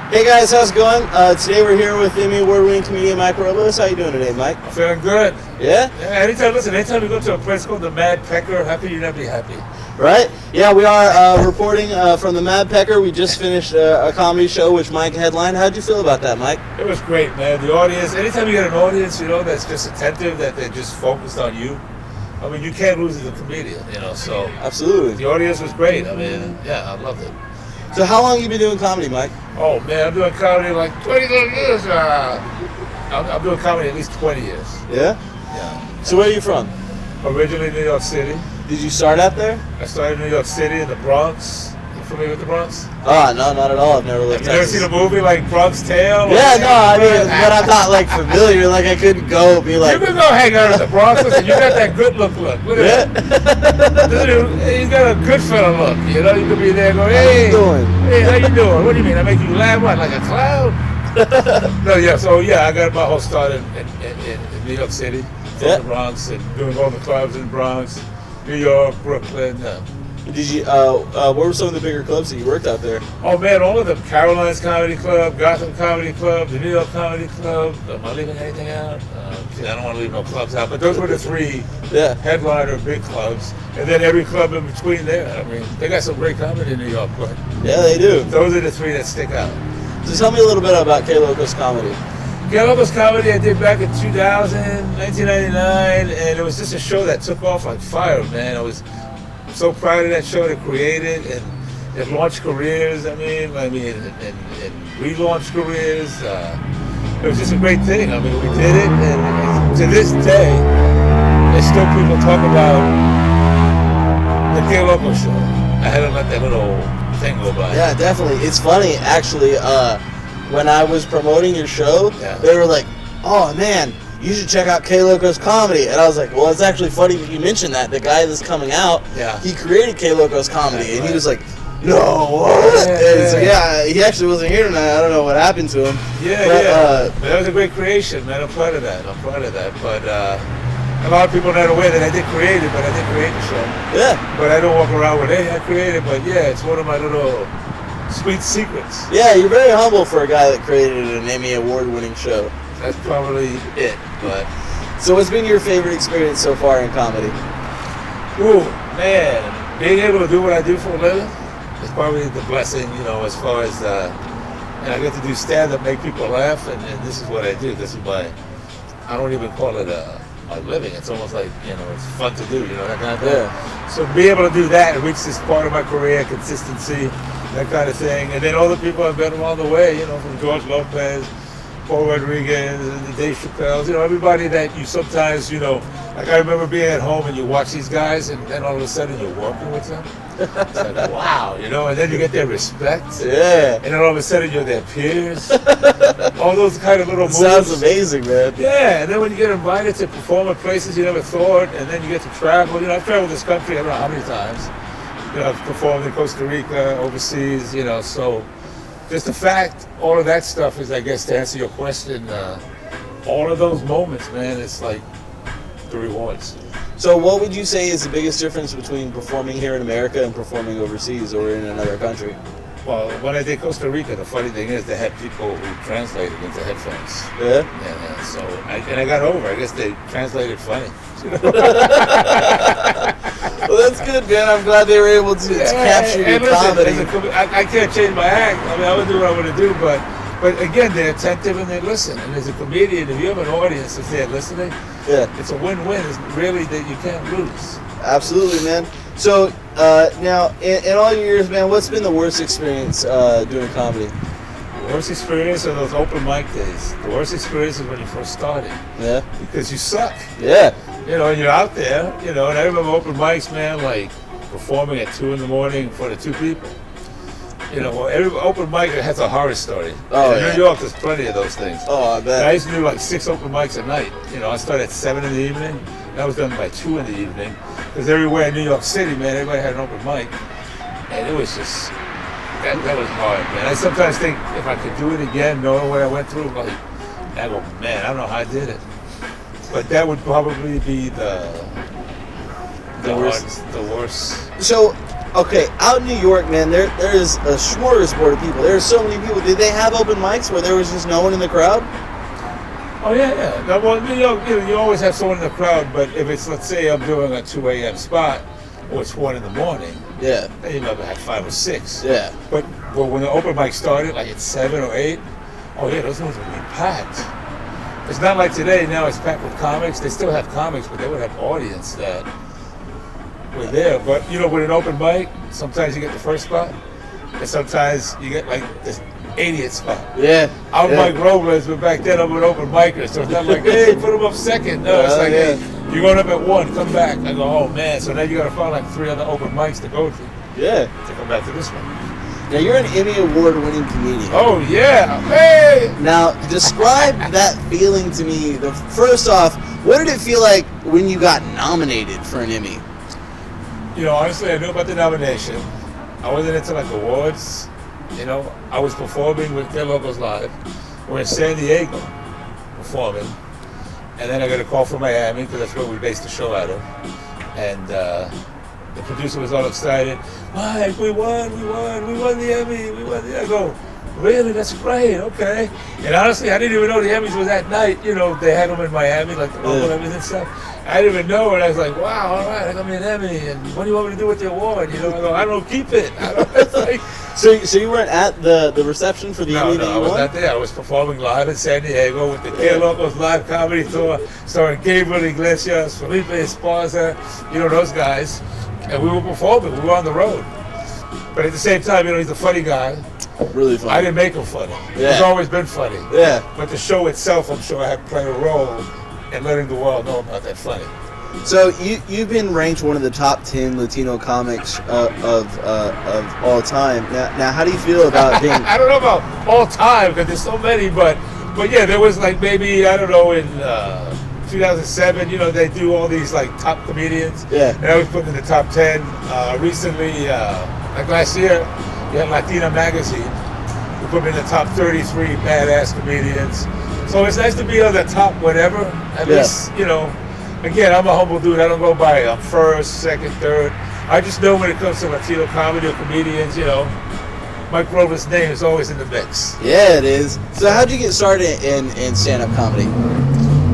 Hey guys, how's it going? Today we're here with Emmy award-winning comedian Mike Robles. How you doing today, Mike? I'm feeling good. Yeah? Anytime we go to a place called the Mad Pecker, how can you not be happy? Right? Yeah, we are reporting from the Mad Pecker. We just finished a comedy show which Mike headlined. How'd you feel about that, Mike? It was great, man. The audience, anytime you get an audience, that's just attentive, that they're just focused on you. I mean, you can't lose as a comedian, so. Absolutely. The audience was great. I mean, yeah, I loved it. So how long have you been doing comedy, Mike? Oh, man, I'm doing comedy like 20 years. I'm doing comedy at least 20 years. Yeah? Yeah. So where are you from? Originally New York City. Did you start out there? I started in New York City in the Bronx. You familiar with the Bronx? Oh, no, not at all. I've never lived Have you ever seen a movie like Bronx Tale? Yeah, no, I mean, but I'm not like familiar. Like I couldn't go be like. You can go hang out in the Bronx. Listen, you got that good look. Look at that. You got a good fella look. You could be there going, hey, how you doing? Hey, how you doing? What do you mean? I make you laugh? What, like a clown? No, yeah. So yeah, I got my whole start in New York City, from the Bronx, and doing all the clubs in the Bronx, New York, Brooklyn. Did you? What were some of the bigger clubs that you worked out there? Oh man, all of them. Caroline's Comedy Club, Gotham Comedy Club, the New York Comedy Club. Am I leaving anything out? I don't want to leave no clubs out, but those were the three headliner big clubs. And then every club in between there. I mean, they got some great comedy in New York, but yeah, they do. Those are the three that stick out. So tell me a little bit about K Locos Comedy. K Locos Comedy I did back in 1999, and it was just a show that took off like fire, man. I was so proud of that show to create it, and it launched careers. And relaunched careers. It was just a great thing. I mean, we did it, and to this day, there's still people talk about the K Loco show. I had to let that little thing go by. Yeah, definitely. It's funny, actually. When I was promoting your show, they were like, "Oh man, you should check out K Locos Comedy." And I was like, well, it's actually funny that you mentioned that. The guy that's coming out, he created K Locos Comedy, and he was like, no, what? He actually wasn't here tonight. I don't know what happened to him. But that was a great creation, man. I'm proud of that. But a lot of people are not aware that I did create it, but I did create the show. Yeah. But I don't walk around with, hey, I created it. But yeah, it's one of my little sweet secrets. Yeah, you're very humble for a guy that created an Emmy award-winning show. That's probably it, but... So what's been your favorite experience so far in comedy? Ooh, man. Being able to do what I do for a living is probably the blessing, as far as... and I get to do stand-up, make people laugh, and this is what I do. This is my... I don't even call it my living. It's almost like, it's fun to do, that kind of thing. Yeah. So be able to do that and reach this part of my career, consistency, that kind of thing. And then all the people I've met along the way, from George Lopez, Paul Rodriguez, and the Dave Chappelle's, everybody that you sometimes, like I remember being at home and you watch these guys and then all of a sudden you're working with them. It's like, wow, and then you get their respect. Yeah. And then all of a sudden you're their peers. All those kind of little moves. Sounds amazing, man. Yeah, and then when you get invited to perform at places you never thought, and then you get to travel. I've traveled this country, I don't know how many times. I've performed in Costa Rica, overseas, so just the fact, all of that stuff is, I guess, to answer your question, all of those moments, man, it's like the rewards. So what would you say is the biggest difference between performing here in America and performing overseas or in another country? Well, when I did Costa Rica, the funny thing is they had people who translated into headphones. Yeah? Yeah. So, I got over. I guess they translated funny. Well, that's good, man. I'm glad they were able to capture your comedy. I can't change my act. I would do what I want to do, but again, they're attentive and they listen. And as a comedian, if you have an audience that's there listening, it's a win-win. It's really that you can't lose. Absolutely, man. So now, in all your years, man, what's been the worst experience doing comedy? The worst experience are those open mic days. The worst experience is when you first started. Yeah. Because you suck. Yeah. And you're out there, and I remember open mics, man, like performing at 2 a.m. in front of 2 people. Every open mic has a horror story. In New York, there's plenty of those things. Oh, I bet. And I used to do like 6 open mics a night. I started at 7 in the evening. That was done by 2 in the evening. Because everywhere in New York City, man, everybody had an open mic. And it was just, that was hard, man. I sometimes think if I could do it again, knowing what I went through, I go, man, I don't know how I did it. But that would probably be the worst. So, Okay, out in New York, man, there is a smorgasbord of people. There are so many people. Did they have open mics where there was just no one in the crowd? Oh yeah. No, well, you always have someone in the crowd, but if it's, let's say, I'm doing a 2 a.m. spot, or it's 1 in the morning, yeah, then you never had 5 or 6. Yeah. But when the open mic started, like at 7 or 8, oh yeah, those ones would be packed. It's not like today. Now it's packed with comics. They still have comics, but they would have audience that were there. But with an open mic, sometimes you get the first spot, and sometimes you get like this 80th spot. Yeah. I'm Mike Robles, but back then I'm an open micer, so it's not like, hey, put him up second. No, it's like, hey, you're going up at 1, come back. I go, oh man, so now you got to find like 3 other open mics to go to. Yeah. To come back to this one. Now you're an Emmy Award-winning comedian. Oh yeah, hey! Now describe that feeling to me. First off, what did it feel like when you got nominated for an Emmy? Honestly, I knew about the nomination. I wasn't into like awards. I was performing with TrillerHighLife. We're in San Diego performing, and then I got a call from Miami because that's where we based the show out of, and the producer was all excited. Mike, we won the Emmy, I go, really? That's great, okay. And honestly, I didn't even know the Emmys was that night. They had them in Miami, like the local Emmys and stuff. I didn't even know, and I was like, wow, all right, I got me an Emmy, and what do you want me to do with the award? I go, I don't know, keep it. It's like, so you weren't at the reception for the Emmy that you won? No, I was not there. I was performing live in San Diego with the TrillerHighLife live comedy tour, starring Gabriel Iglesias, Felipe Esparza, those guys. And we were performing. We were on the road. But at the same time, he's a funny guy. Really funny. I didn't make him funny. Yeah. He's always been funny. Yeah. But the show itself, I'm sure I had played a role in letting the world know about that funny. So you've been ranked one of the top 10 Latino comics of all time. Now, how do you feel about being? I don't know about all time because there's so many, but yeah, there was like maybe in 2007, they do all these like top comedians. Yeah. And I was put in the top 10. Recently, like last year, you had Latina Magazine. We put me in the top 33 badass comedians. So it's nice to be on the top whatever. At least, again, I'm a humble dude. I don't go by first, second, third. I just know when it comes to Latino comedy or comedians, Mike Robles' name is always in the mix. Yeah, it is. So how'd you get started in stand-up comedy?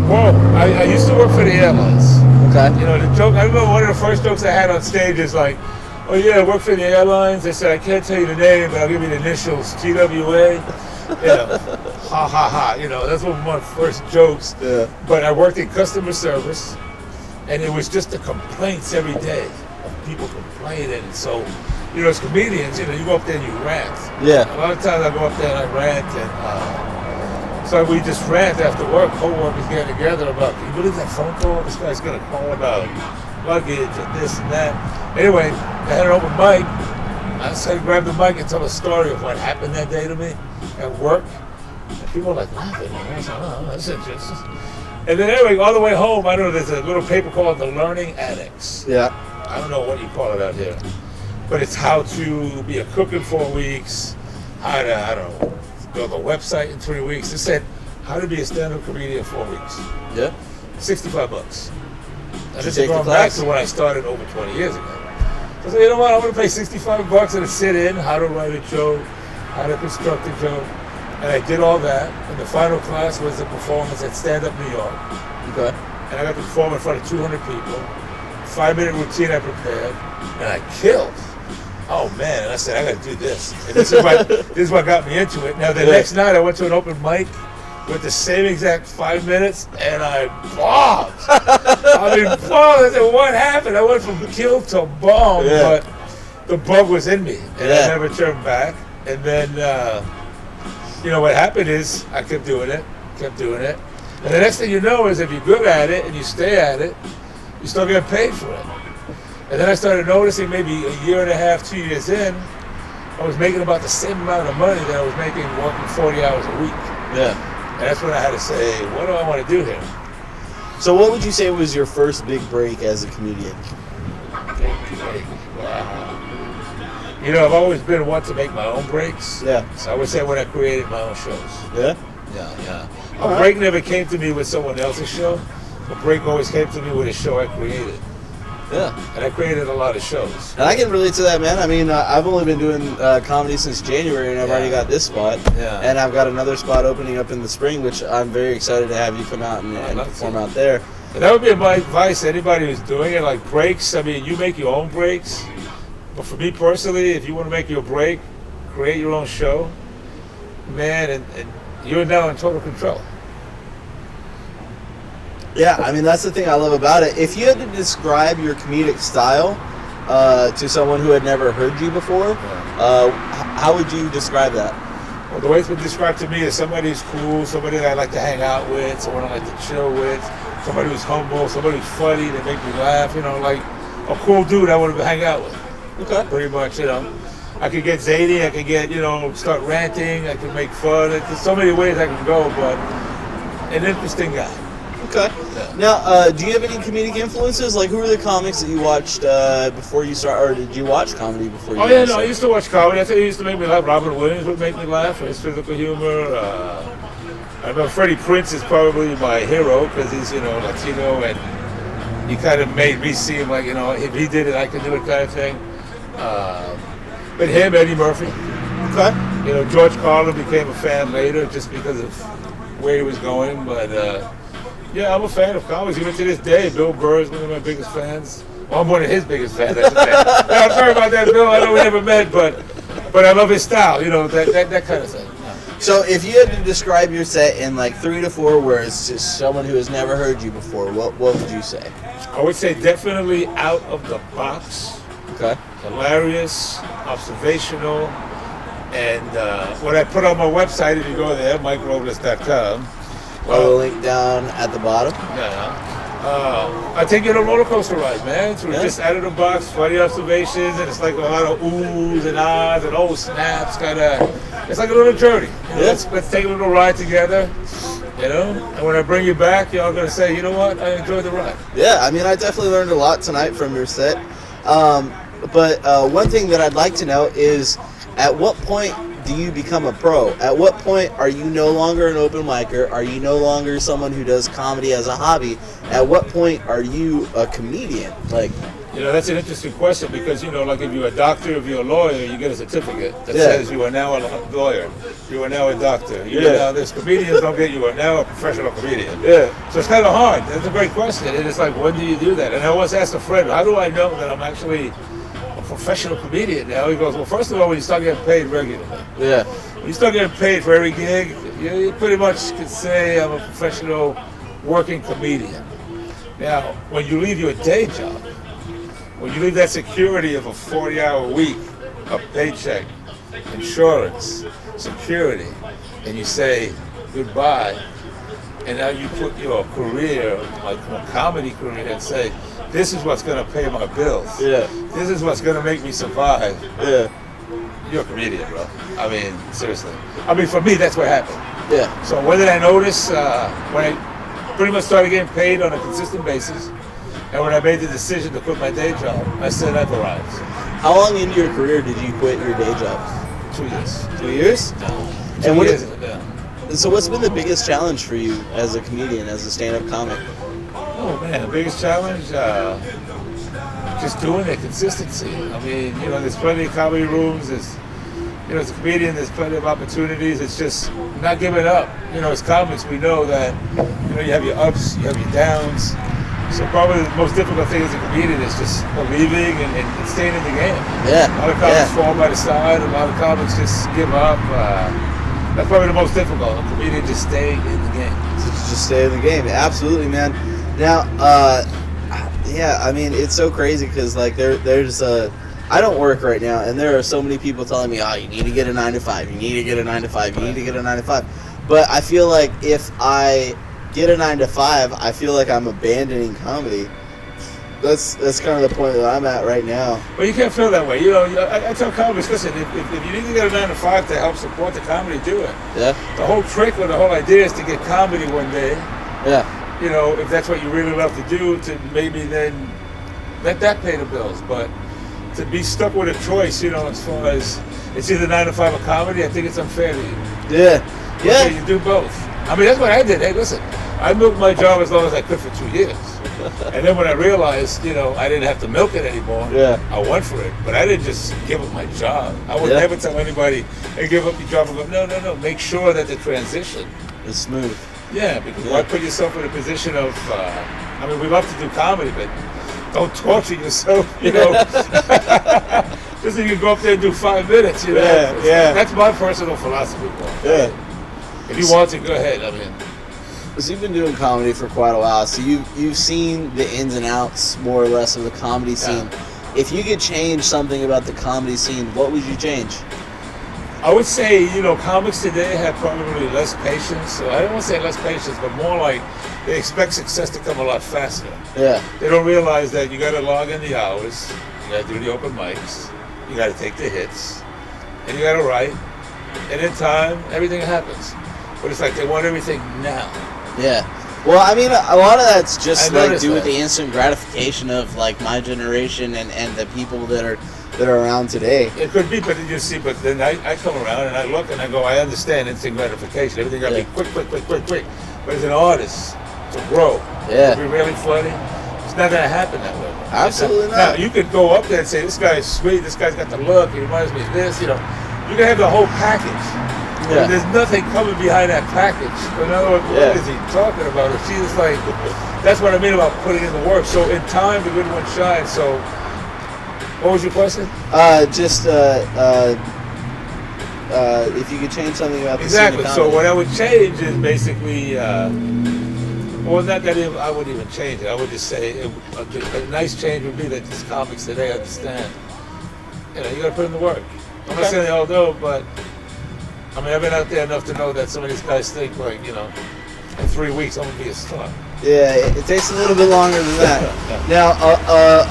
Well, I used to work for the airlines. Okay. The joke, I remember one of the first jokes I had on stage is like, oh yeah, I work for the airlines. They said, I can't tell you the name, but I'll give you the initials, TWA. Ha ha ha. That's one of my first jokes. Yeah. But I worked in customer service, and it was just the complaints every day of people complaining. So, as comedians, you go up there and you rant. Yeah. A lot of times I go up there and I rant, and so we just rant after work. Co-workers getting together about, can you believe that phone call? This guy's gonna call about luggage and this and that. Anyway, I had an open mic. I decided to grab the mic and tell a story of what happened that day to me at work. And people were like laughing. And I was like, oh, that's interesting. And then anyway, all the way home, I don't know, there's a little paper called The Learning Annex. Yeah. I don't know what you call it out here. But it's how to be a cook in 4 weeks, how to, I don't know, build a website in 3 weeks. It said how to be a stand-up comedian in 4 weeks. Yeah. $65. And this is going back to when I started over 20 years ago. So I said, you know what, I'm going to pay $65 and sit in, how to write a joke, how to construct a joke. And I did all that. And the final class was a performance at Stand Up New York. Okay. And I got to perform in front of 200 people. 5-minute routine I prepared. And I killed. Oh man, and I said, I got to do this. And this is what got me into it. Now the next night I went to an open mic with the same exact 5 minutes, and I bombed. I said, what happened? I went from kill to bomb, but the bug was in me, and I never turned back. And then, what happened is I kept doing it. And the next thing you know is if you're good at it and you stay at it, you start getting paid for it. And then I started noticing maybe a year and a half, 2 years in, I was making about the same amount of money that I was making working 40 hours a week. Yeah. And that's when I had to say, what do I want to do here? So what would you say was your first big break as a comedian? Wow. I've always been one to make my own breaks. Yeah. So I would say when I created my own shows. Yeah? Yeah. A break never came to me with someone else's show. A break always came to me with a show I created. And I created a lot of shows. And I can relate to that, man. I mean, I've only been doing comedy since January, and I've already got this spot. And I've got another spot opening up in the spring, which I'm very excited to have you come out and perform out there. And that would be my advice to anybody who's doing it, like breaks. I mean, you make your own breaks. But for me personally, if you want to make your break, create your own show, man, and you're now in total control. Yeah, I mean, that's the thing I love about it. If you had to describe your comedic style to someone who had never heard you before, how would you describe that? Well, the way it's been described to me is somebody who's cool, somebody that I like to hang out with, someone I like to chill with, somebody who's humble, somebody who's funny, that make me laugh, like a cool dude I want to hang out with. Okay. Pretty much, I could get zany, I could get, start ranting, I could make fun. There's so many ways I can go, but an interesting guy. Okay. Yeah. Now, do you have any comedic influences? Like, who are the comics that you watched before you started, or did you watch comedy before you started? I used to watch comedy. I think it used to make me laugh. Robert Williams would make me laugh for his physical humor. I remember Freddie Prinze is probably my hero because he's, Latino, and he kind of made me see him like, if he did it, I could do it kind of thing. But him, Eddie Murphy. Okay. George Carlin became a fan later just because of where he was going, but I'm a fan of comedy. Even to this day, Bill Burr is one of my biggest fans. Well, I'm one of his biggest fans, I should say. I'm sorry about that, Bill. I know we never met, but I love his style, that kind of thing. So if you had to describe your set in like 3 to 4 words to someone who has never heard you before, what would you say? I would say definitely out of the box. Okay. Hilarious, observational, and what I put on my website, if you go there, MikeRobles.com. I'll link down at the bottom. I take you on a roller coaster ride, man. It's just out of the box, funny observations, and it's like a lot of oohs and ahs and oh snaps, it's like a little journey. Let's take a little ride together, and when I bring you back, y'all gonna say, you know what, I enjoyed the ride. Yeah, I mean, I definitely learned a lot tonight from your set. But one thing that I'd like to know is, at what point do you become a pro? At what point are you no longer an open micer? Are you no longer someone who does comedy as a hobby? At what point are you a comedian? Like, that's an interesting question because, like if you're a doctor, if you're a lawyer, you get a certificate that says you are now a lawyer, you are now a doctor. There's comedians don't get, you are now a professional comedian. So it's kind of hard. That's a great question. And it's like, when do you do that? And I once asked a friend, how do I know that I'm actually a professional comedian now? He goes, well, first of all, when you start getting paid regularly. When you start getting paid for every gig, you pretty much could say I'm a professional working comedian. Now, when you leave your day job, when you leave that security of a 40-hour week, a paycheck, insurance, security, and you say goodbye, and now you put your career, like a comedy career, and say, this is what's going to pay my bills. This is what's going to make me survive. You're a comedian, bro. I mean, seriously. I mean, for me, that's what happened. So when did I notice? When I pretty much started getting paid on a consistent basis, and when I made the decision to quit my day job, I said I've arrived. How long into your career did you quit your day job? 2 years. 2 years? And 2 years. So what's been the biggest challenge for you as a comedian, as a stand-up comic? Oh man, the biggest challenge, just doing it, consistency. I mean, there's plenty of comedy rooms. As a comedian, there's plenty of opportunities. It's just not giving up. As comics, we know that, you have your ups, you have your downs. So probably the most difficult thing as a comedian is just believing and staying in the game. A lot of comics fall by the side. A lot of comics just give up. That's probably the most difficult. A comedian just staying in the game. Just stay in the game. Absolutely, man. Now, I mean, it's so crazy because like there's I don't work right now, and there are so many people telling me, you need to get a 9 to 5. You need to get a 9 to 5. You need to get a 9 to 5. But I feel like if I get a 9 to 5, I feel like I'm abandoning comedy. That's kind of the point that I'm at right now. Well, you can't feel that way. I tell comics, listen, if you need to get a 9 to 5 to help support the comedy, do it. The whole trick or the whole idea is to get comedy one day. If that's what you really love to do, to maybe then let that pay the bills. But to be stuck with a choice, as far as it's either 9 to 5 or comedy, I think it's unfair to you. Yeah. You do both. I mean, that's what I did. Hey, listen, I milked my job as long as I could for 2 years. And then when I realized, I didn't have to milk it anymore, I went for it. But I didn't just give up my job. I would never tell anybody, hey, give up your job. And go, no. Make sure that the transition is smooth. Yeah, because why put yourself in a position of, we love to do comedy, but don't torture yourself, Just so you can go up there and do 5 minutes, Yeah. That's my personal philosophy, Paul. Yeah. If you want to, go ahead. So you've been doing comedy for quite a while, so you've seen the ins and outs, more or less, of the comedy scene. If you could change something about the comedy scene, what would you change? I would say, comics today have probably less patience. So I don't want to say less patience, but more like they expect success to come a lot faster. Yeah. They don't realize that you got to log in the hours, you got to do the open mics, you got to take the hits, and you got to write, and in time, everything happens. But it's like they want everything now. Yeah. Well, a lot of that's just with that. the instant gratification of my generation and the people that are around today. It could be, but then I come around and I look and I go, I understand instant gratification. Everything got to be quick. But as an artist, to grow, to be really funny, it's not going to happen that way. Absolutely not. Now, you could go up there and say, this guy's sweet, this guy's got the look, he reminds me of this, You can have the whole package. Yeah. There's nothing coming behind that package. In other words, what is he talking about? Or she's like, that's what I mean about putting in the work. So in time, the good one shines. So, what was your question? If you could change something about the scene of comedy. So what I would change is basically, not that I wouldn't even change it. I would just say a nice change would be that these comics today understand. You got to put in the work. I'm not saying they all do, but I've been out there enough to know that some of these guys think in 3 weeks I'm going to be a star. Yeah, it takes a little bit longer than that. Now,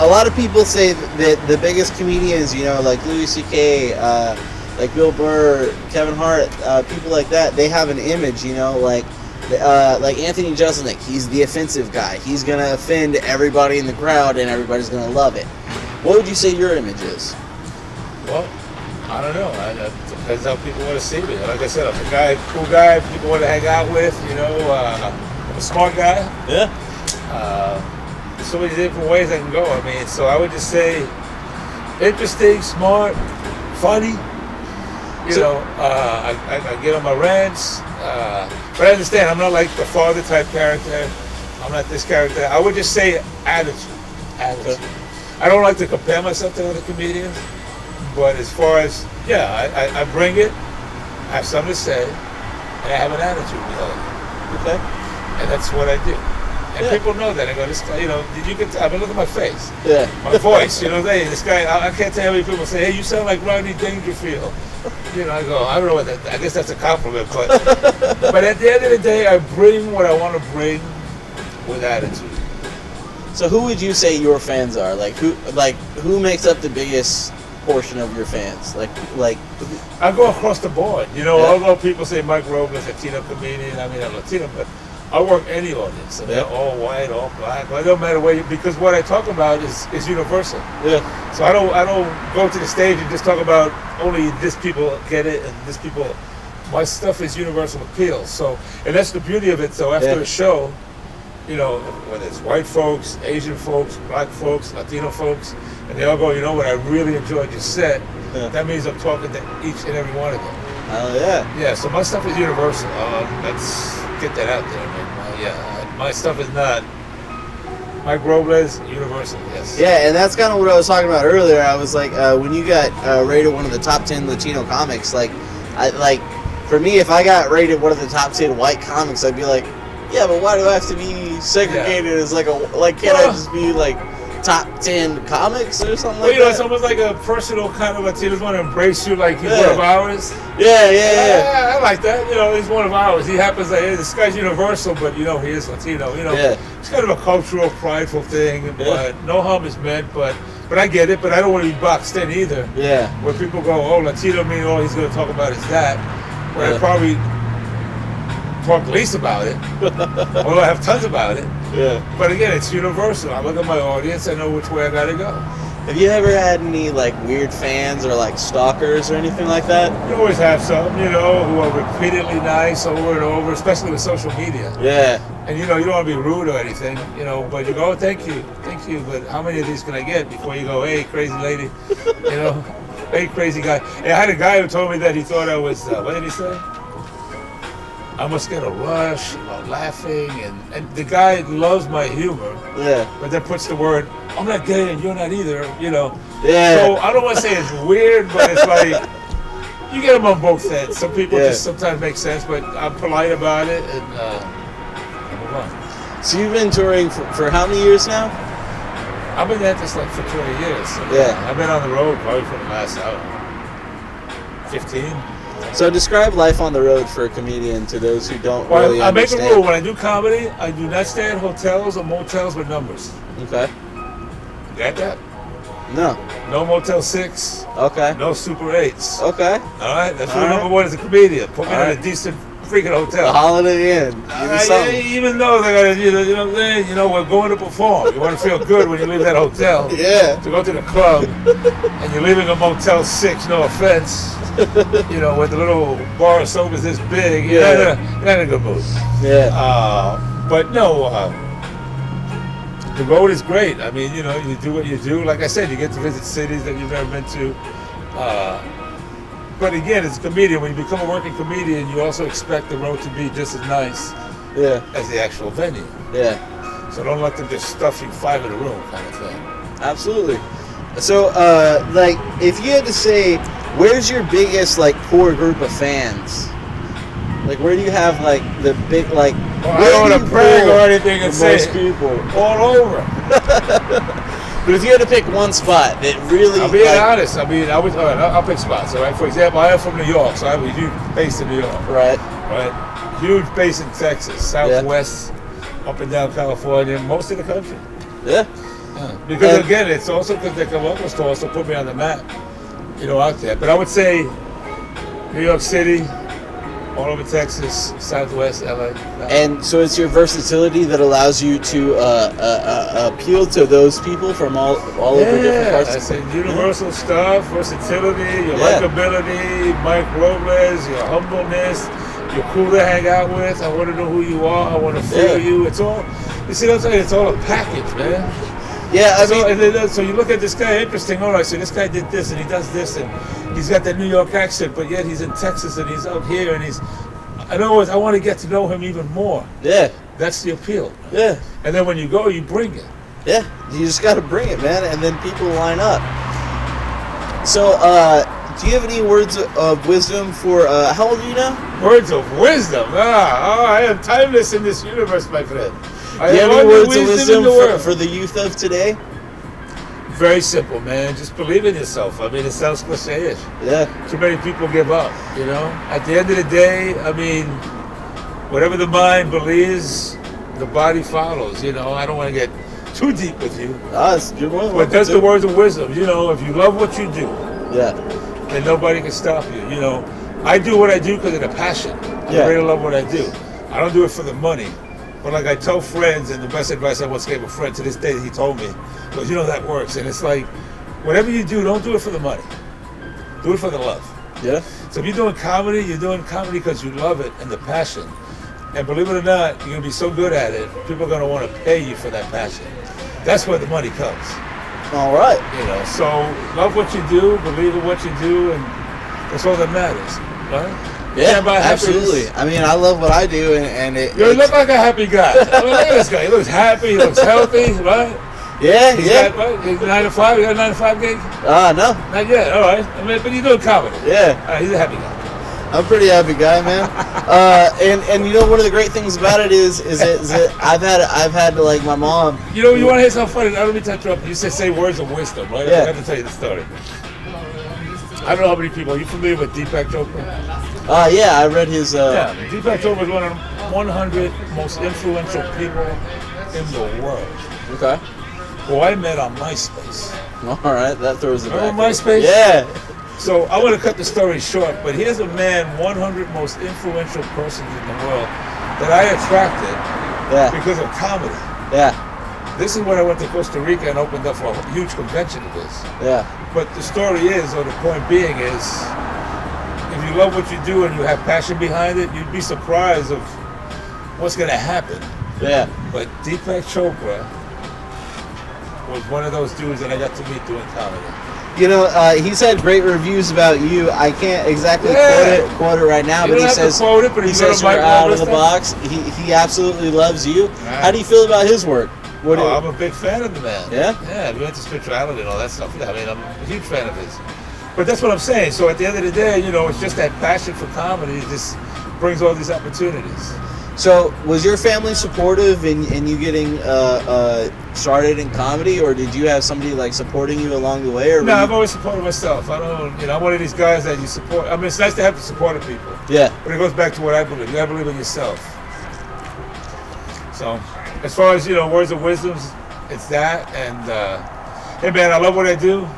a lot of people say that the biggest comedians, like Louis C.K., like Bill Burr, Kevin Hart, people like that, they have an image, like Anthony Jeselnik. He's the offensive guy. He's going to offend everybody in the crowd and everybody's going to love it. What would you say your image is? Well, I don't know. It depends how people want to see me. Like I said, I'm a cool guy people want to hang out with, I'm a smart guy. Yeah. So many different ways I can go. So I would just say interesting, smart, funny. I get on my rants. But I understand, I'm not like the father type character. I'm not this character. I would just say attitude. Okay. I don't like to compare myself to other comedians. But as far as, I bring it, I have something to say, and I have an attitude behind it. Okay. And that's what I do. And people know that. I go, this guy, look at my face. Yeah. My voice, hey, this guy, I can't tell how many people say, hey, you sound like Rodney Dangerfield. I go, I don't know what that, I guess that's a compliment, but at the end of the day, I bring what I want to bring with attitude. So who would you say your fans are? Who makes up the biggest portion of your fans? I go across the board. Although people say Mike Robles, Latino comedian, I'm Latino, but I work any audience. They're all white, all black. It don't matter where because what I talk about is universal. Yeah. So I don't go to the stage and just talk about only this people get it and this people. My stuff is universal appeal. So, and that's the beauty of it. So after the show, whether it's white folks, Asian folks, black folks, Latino folks, and they all go, what, I really enjoyed your set. Yeah. That means I'm talking to each and every one of them. Oh, yeah. Yeah, so my stuff is universal. Let's get that out there, man. My stuff is not Mike Robles, universal, yes. Yeah, and that's kind of what I was talking about earlier. I was like, when you got rated one of the top 10 Latino comics, for me, if I got rated one of the top 10 white comics, I'd be like, yeah, but why do I have to be segregated as can't I just be top 10 comics or something like that? It's almost like a personal kind of Latinos want to embrace you like he's one of ours. Yeah. I like that. He's one of ours. He happens hey, this guy's universal, but he is Latino. It's kind of a cultural, prideful thing, but no harm is meant, but I get it, but I don't want to be boxed in either. Yeah. Where people go, oh, Latino mean all he's going to talk about is that. Where I probably talk least about it, although I have tons about it. Yeah. But again, it's universal. I look at my audience, I know which way I gotta go. Have you ever had any like weird fans or like stalkers or anything like that? You always have some, you know, who are repeatedly nice over and over, especially with social media. Yeah. And you know, you don't want to be rude or anything, you know, but you go, oh, thank you, but how many of these can I get before you go, hey, crazy lady, you know, hey, crazy guy. And I had a guy who told me that he thought I was, what did he say? I must get a rush about laughing, and the guy loves my humor. Yeah. But then puts the word, I'm not gay and you're not either, you know. Yeah. So I don't want to say it's weird, but it's like, you get them on both ends. Some people just sometimes make sense, but I'm polite about it, and move on. So you've been touring for how many years now? I've been at this like for 20 years. So yeah. I've been on the road probably for the last, I don't know, 15. So describe life on the road for a comedian to those who don't really I make understand. a rule, when I do comedy, I do not stay at hotels or motels with numbers. Okay. You got that? No. No Motel 6. Okay. No Super 8s. Okay. All right? That's rule number one as a comedian. Put me in a decent freaking hotel. A Holiday Inn. Give me something. Even though they gotta, you know what I'm saying? You know, we're going to perform. You want to feel good when you leave that hotel. Yeah. To go to the club, and you're leaving a Motel 6, no offense, you know, with the little bar of soap is this big, you're not in a good mood. Yeah. But no, the road is great. I mean, you know, you do what you do. Like I said, you get to visit cities that you've never been to. But again, as a comedian, when you become a working comedian, you also expect the road to be just as nice as the actual venue. Yeah. So don't let them just stuff you 5 in a room kind of thing. Absolutely. So, like, if you had to say, where's your biggest, like, core group of fans? Like, where do you have, like, the big, like... Well, I don't want to brag or anything and say most people. All over. But if you had to pick one spot that really... I'm being honest. I mean, I'll pick spots, all right? For example, I am from New York, so I have a huge base in New York. Right. Right? Huge base in Texas, Southwest, up and down California, most of the country. Yeah. Because, again, it's also because the Columbus to also put me on the map, you know, out there. But I would say New York City, all over Texas, Southwest, LA. And so it's your versatility that allows you to appeal to those people from all over different parts. I said universal stuff, versatility, your likability, Mike Robles, your humbleness, you're cool to hang out with. I want to know who you are. I want to feel you. It's all, you see what I'm saying? It's all a package, man. Yeah, I mean, so you look at this guy, interesting. All right, so this guy did this and he does this and he's got that New York accent, but yet he's in Texas and he's out here and he's. In other words, I want to get to know him even more. Yeah, that's the appeal. Yeah, and then when you go, you bring it. Yeah, you just got to bring it, man, and then people line up. So, do you have any words of wisdom for? How old are you now? Words of wisdom. I am timeless in this universe, my friend. Do you have any words of wisdom for the youth of today? Very simple, man. Just believe in yourself. I mean, it sounds cliche-ish. Yeah. Too many people give up, you know? At the end of the day, I mean, whatever the mind believes, the body follows, you know? I don't want to get too deep with you. That's good one. But that's the words of wisdom. You know, if you love what you do, then nobody can stop you, you know? I do what I do because of the passion. I really love what I do. I don't do it for the money. But like I tell friends, and the best advice I once gave a friend to this day, he told me, because you know that works. And it's like, whatever you do, don't do it for the money. Do it for the love. Yeah. So if you're doing comedy because you love it and the passion. And believe it or not, you're going to be so good at it, people are going to want to pay you for that passion. That's where the money comes. All right. You know, so love what you do, believe in what you do, and that's all that matters, right? Yeah, absolutely. I mean, I love what I do, and it. You look like a happy guy. I mean, look at this guy. He looks happy. He looks healthy, right? Yeah, He's 9 to 5. You got a 9 to 5 gig? No. Not yet. All right. I mean, but you're doing comedy. Yeah. He's a happy guy. I'm a pretty happy guy, man. And you know, one of the great things about it is that I've had like my mom. You know, you want to hear something funny? Let me touch you up. You said say words of wisdom, right? Yeah. I have to tell you the story. I don't know how many people. Are you familiar with Deepak Chopra? Yeah, I read his. Yeah, Deepak Chopra is one of the 100 most influential people in the world. Okay. Who I met on MySpace. All right, that throws it back. Remember MySpace? Yeah. So I want to cut the story short, but here's a man, 100 most influential persons in the world that I attracted because of comedy. Yeah. This is when I went to Costa Rica and opened up for a huge convention of this. Yeah. But the story is, or the point being is, if you love what you do and you have passion behind it, you'd be surprised of what's going to happen. Yeah. But Deepak Chopra was one of those dudes that I got to meet doing comedy. You know, he's had great reviews about you. I can't exactly quote it right now, but he says he says you're out of the box. He absolutely loves you. Right. How do you feel about his work? I'm a big fan of the man. Yeah? Yeah, we went to spirituality and all that stuff. Yeah, I mean, I'm a huge fan of his. But that's what I'm saying. So at the end of the day, you know, it's just that passion for comedy just brings all these opportunities. So was your family supportive in you getting started in comedy, or did you have somebody like supporting you along the way? Or no, I've always supported myself. I don't, you know, I'm one of these guys that you support. I mean, it's nice to have the support of people. Yeah. But it goes back to what I believe. You gotta believe in yourself. So, as far as, you know, words of wisdom, it's that. And, hey man, I love what I do.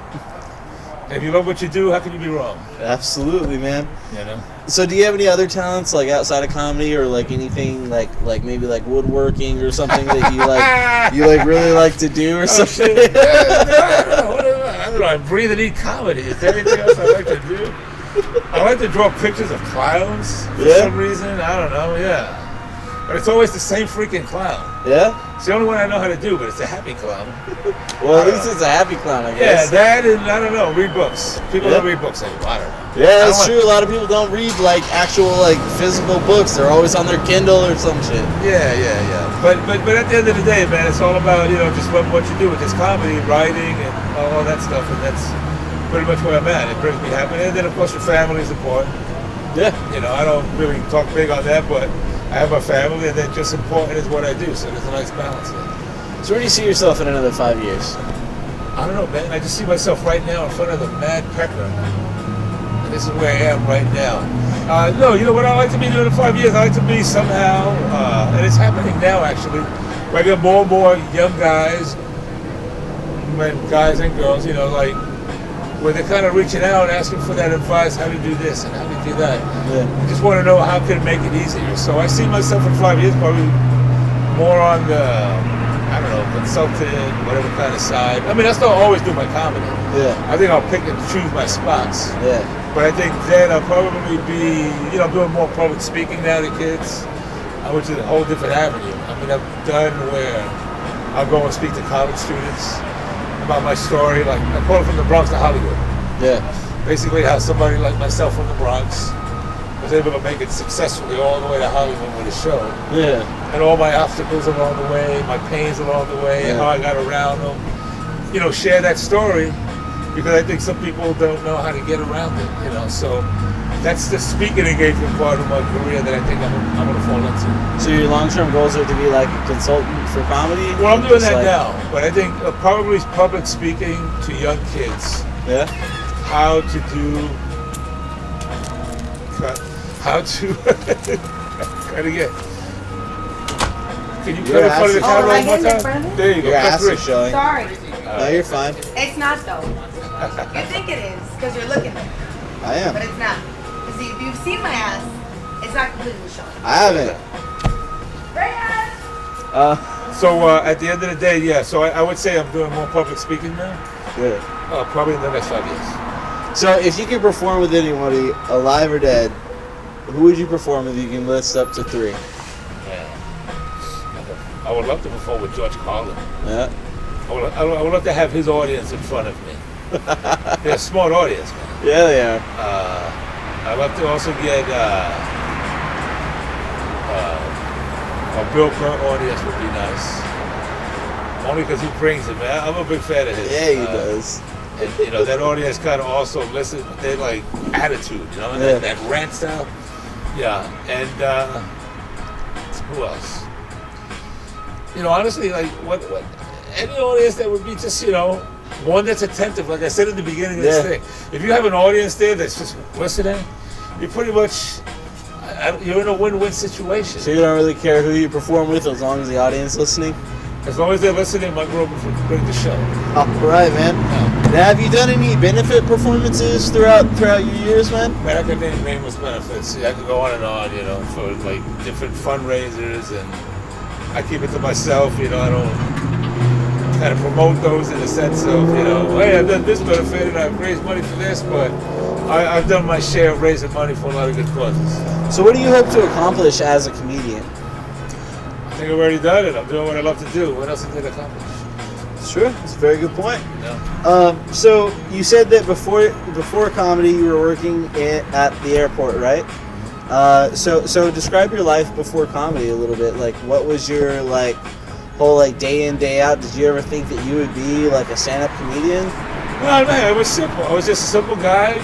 If you love what you do, how can you be wrong? Absolutely, man. You know? So do you have any other talents like outside of comedy, or like anything like maybe like woodworking or something that you really like to do or something? Shit. I don't know. I breathe and eat comedy. Is there anything else I like to do? I like to draw pictures of clowns for some reason. I don't know. Yeah. But it's always the same freaking clown. Yeah? It's the only one I know how to do, but it's a happy clown. Well, at least it's a happy clown, I guess. Yeah, that and, I don't know, read books. People don't read books anymore. I don't know. Yeah, that's true. A lot of people don't read, like, actual, like, physical books. They're always on their Kindle or some shit. Yeah. But at the end of the day, man, it's all about, you know, just what you do with this comedy, writing, and all that stuff. And that's pretty much where I'm at. It brings me happiness. And then, of course, your family's important. Yeah. You know, I don't really talk big on that, but I have a family, and then just important is what I do, so there's a nice balance there. So where do you see yourself in another 5 years? I don't know, man. I just see myself right now in front of the Mad Pecker. And this is where I am right now. No, you know what I like to be doing in 5 years? I like to be somehow, and it's happening now actually, where I get more and more young guys and girls, you know, like, where they're kind of reaching out and asking for that advice, how do you do this and how do you do that? Yeah. I just want to know how can make it easier. So I see myself in 5 years probably more on the, I don't know, consultant, whatever kind of side. I mean, I still always do my comedy. Yeah. I think I'll pick and choose my spots. Yeah. But I think then I'll probably be, you know, doing more public speaking now to kids, which is a whole different avenue. I mean, I've done where I'll go and speak to college students about my story, like I call it from the Bronx to Hollywood. Yeah. Basically how somebody like myself from the Bronx was able to make it successfully all the way to Hollywood with a show. Yeah. And all my obstacles along the way, my pains along the way, and how I got around them. You know, share that story, because I think some people don't know how to get around it, you know, so that's the speaking engagement part of my career that I think I'm going to fall into. So your long-term goals are to be like a consultant for comedy? Well, I'm doing that now, but I think probably public speaking to young kids. Yeah. How to cut again. Can you cut in front of the camera one more time? There you go. Your ass is showing. Sorry. No, you're fine. It's not though. You think it is because you're looking at it. I am. But it's not. See, if you've seen my ass, it's not completely showing. I haven't. Right ass. So at the end of the day, yeah. So I would say I'm doing more public speaking now. Good. Probably in the next 5 years. So if you could perform with anybody, alive or dead, who would you perform with? You can list up to 3. Yeah. I would love to perform with George Carlin. Yeah. I would love to have his audience in front of me. They're a smart audience, man. Yeah, they are. I'd love to also get a Bill Burr audience would be nice. Only because he brings it, man. I'm a big fan of his. Yeah, he does. And, you know, that audience kind of also listen, they like attitude, you know, that rant style. Yeah, and who else? You know, honestly, like, what any audience that would be just, you know, one that's attentive, like I said at the beginning of this thing. If you have an audience there that's just listening, you're pretty much, you're in a win-win situation. So you don't really care who you perform with as long as the audience is listening? As long as they're listening, Mike Robles would bring the show. All right, man. Yeah. Now, have you done any benefit performances throughout your years, man? Man, I could name nameless benefits. I could go on and on, you know, for like different fundraisers, and I keep it to myself, you know, I don't kind of promote those in the sense of, hey, I've done this benefit and I've raised money for this, but I've done my share of raising money for a lot of good causes. So what do you hope to accomplish as a comedian? I think I've already done it. I'm doing what I love to do. What else did I accomplish? It's true. It's a very good point. Yeah. So you said that before comedy you were working at the airport, right? So describe your life before comedy a little bit. Like, what was your whole day in, day out? Did you ever think that you would be like a stand-up comedian? Well, man, it was simple. I was just a simple guy,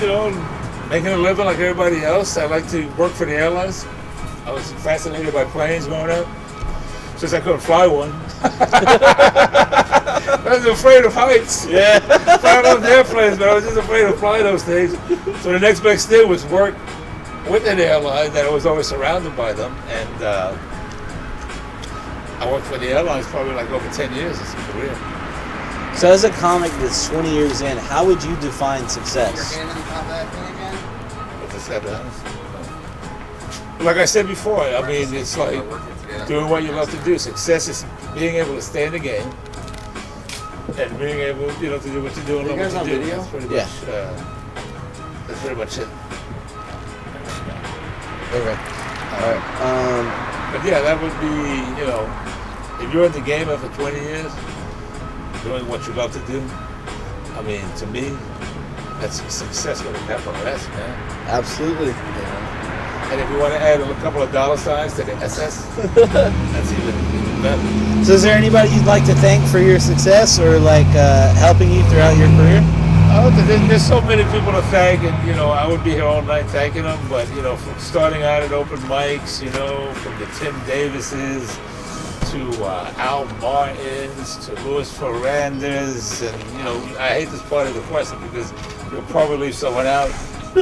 making a living like everybody else. I like to work for the airlines. I was fascinated by planes growing up, since I couldn't fly one. I was afraid of heights. Yeah. I loved airplanes, but I was just afraid of flying those things. So the next best thing was work with an airline that I was always surrounded by them, and I worked for the airlines probably over 10 years as a career. So as a comic that's 20 years in, how would you define success? Your hand on top of that thing again? What is that? Like I said before, I mean, it's like doing what you love to do. Success is being able to stay in the game and being able, to do what you do and love what you do. That's pretty much, that's pretty much it. Okay. All right. But yeah, that would be, if you're in the game after 20 years, doing what you love to do, I mean, to me, that's success with a capital S, man. Absolutely. And if you want to add a couple of dollar signs to the SS, that's even better. So is there anybody you'd like to thank for your success or helping you throughout your career? Oh, there's so many people to thank, and I would be here all night thanking them. But from starting out at open mics, from the Tim Davises to Al Martins to Louis Ferrandas, and I hate this part of the question because you'll probably leave someone out.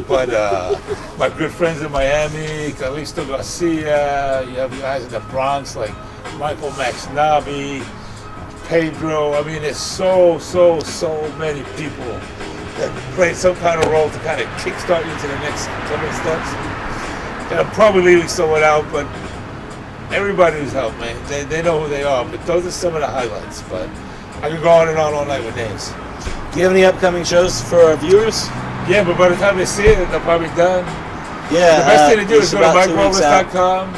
But my good friends in Miami, Calixto Garcia, you have guys in the Bronx like Michael McSnobby, Pedro. I mean, there's so many people that play some kind of role to kind of kickstart you to the next couple of steps. And I'm probably leaving someone out, but everybody who's helped me, they know who they are. But those are some of the highlights. But I could go on and on all night with names. Do you have any upcoming shows for our viewers? Yeah, but by the time they see it, they're probably done. Yeah. The best thing to do is go to about 2 weeks out. MikeRobles.com.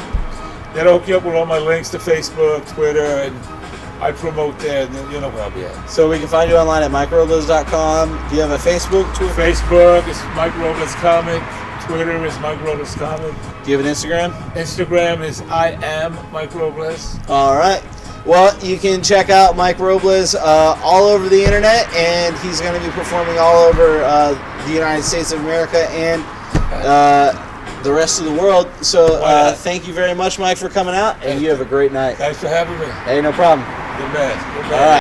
That'll hook you up with all my links to Facebook, Twitter, and I promote there, and you'll know where I'll be at. So we can find you online at MikeRobles.com. Do you have a Facebook, Twitter? Facebook is Mike Robles Comic. Twitter is Mike Robles Comic. Do you have an Instagram? Instagram is I am Mike Robles. All right. Well, you can check out Mike Robles all over the internet, and he's going to be performing all over the United States of America and the rest of the world. So thank you very much, Mike, for coming out, and you have a great night. Thanks for having me. Hey, no problem. Good man. All right.